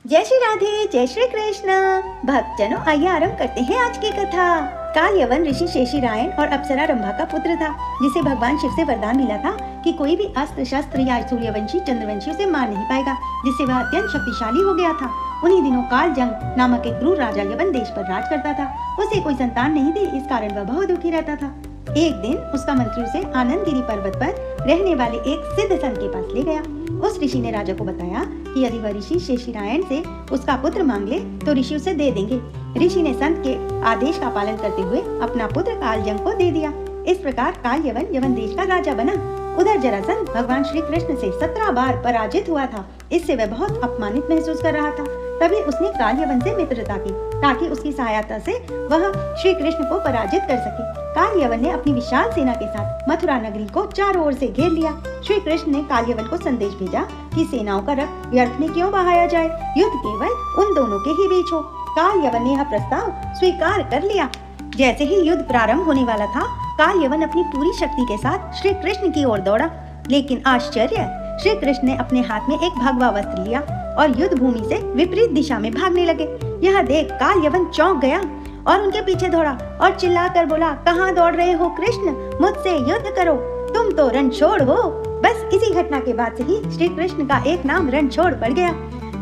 जय श्री राधे, जय श्री कृष्ण। भक्तजनों, आइए आरंभ करते हैं आज की कथा। काल यवन ऋषि शेषीरायण और अप्सरा रंभा का पुत्र था, जिसे भगवान शिव से वरदान मिला था कि कोई भी अस्त्र शस्त्र या सूर्यवंशी चंद्रवंशी उसे मार नहीं पाएगा, जिससे वह अत्यंत शक्तिशाली हो गया था। उन्हीं दिनों कालजंग नामक एक क्रूर राजा यवन देश पर राज करता था। उसे कोई संतान नहीं थी, इस कारण वह बहुत दुखी रहता था। एक दिन उसका मंत्री उसे आनंदगिरी पर्वत पर रहने वाले एक सिद्ध संत के पास ले गया। उस ऋषि ने राजा को बताया कि यदि वह ऋषि शेषीरायण से उसका पुत्र मांग ले तो ऋषि उसे दे देंगे। ऋषि ने संत के आदेश का पालन करते हुए अपना पुत्र कालजंग को दे दिया। इस प्रकार काल यवन यवन देश का राजा बना। उधर जरासंध भगवान श्री कृष्ण से 17 बार पराजित हुआ था। इससे वह बहुत अपमानित महसूस कर रहा था। तभी उसने काल यवन से मित्रता की ताकि उसकी सहायता से वह श्री कृष्ण को पराजित कर सके। काल यवन ने अपनी विशाल सेना के साथ मथुरा नगरी को चारों ओर से घेर लिया। श्री कृष्ण ने काल यवन को संदेश भेजा कि सेनाओं का रक्त व्यर्थ में क्यों बहाया जाए, युद्ध केवल उन दोनों के ही बीच हो। काल यवन ने यह प्रस्ताव स्वीकार कर लिया। जैसे ही युद्ध प्रारंभ होने वाला था, काल यवन अपनी पूरी शक्ति के साथ श्री कृष्ण की ओर दौड़ा। लेकिन आश्चर्य, श्री कृष्ण ने अपने हाथ में एक भगवा वस्त्र लिया और युद्ध भूमि से विपरीत दिशा में भागने लगे। यह देख काल यवन चौंक गया और उनके पीछे दौड़ा और चिल्लाकर बोला, कहाँ दौड़ रहे हो कृष्ण, मुझसे युद्ध करो, तुम तो रणछोड़ हो। बस इसी घटना के बाद से ही श्री कृष्ण का एक नाम रणछोड़ पड़ गया।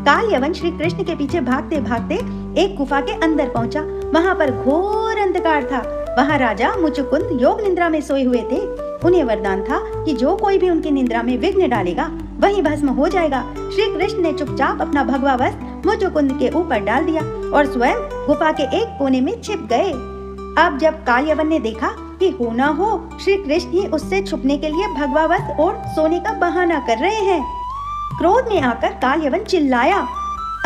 काल यवन श्री कृष्ण के पीछे भागते भागते एक गुफा के अंदर पहुंचा। वहां पर घोर अंधकार था। वहां राजा मुचुकुंद योग निद्रा में सोए हुए थे। उन्हें वरदान था कि जो कोई भी उनकी निद्रा में विघ्न डालेगा वही भस्म हो जाएगा। श्री कृष्ण ने चुपचाप अपना भगवा वस्त्र मुचुकुंद के ऊपर डाल दिया और स्वयं गुफा के एक कोने में छिप गए। अब जब काल यवन ने देखा कि हो ना हो श्री कृष्ण ही उससे छुपने के लिए भगवा वस्त्र और सोने का बहाना कर रहे हैं, क्रोध में आकर काल यवन चिल्लाया,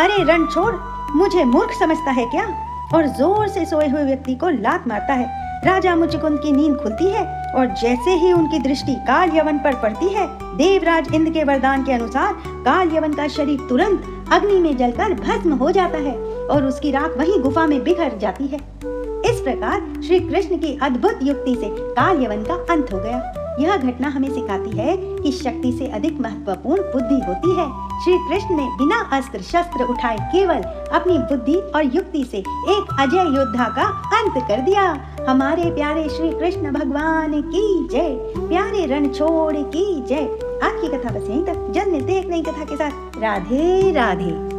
अरे रणछोड़, मुझे मूर्ख समझता है क्या? और जोर से सोए हुए व्यक्ति को लात मारता है। राजा मुचुकुंद की नींद खुलती है और जैसे ही उनकी दृष्टि काल यवन पर पड़ती है, देवराज इंद्र के वरदान के अनुसार काल यवन का शरीर तुरंत अग्नि में जलकर भस्म हो जाता है और उसकी राख वहीं गुफा में बिखर जाती है। इस प्रकार श्री कृष्ण की अद्भुत युक्ति से काल यवन का अंत हो गया। यह घटना हमें सिखाती है कि शक्ति से अधिक महत्वपूर्ण बुद्धि होती है। श्री कृष्ण ने बिना अस्त्र शस्त्र उठाए केवल अपनी बुद्धि और युक्ति से एक अजय योद्धा का अंत कर दिया। हमारे प्यारे श्री कृष्ण भगवान की जय, प्यारे रणछोड़ की जय। आज की कथा बस यहीं तक। जल्द मिलते हैं एक नई कथा के साथ। राधे राधे।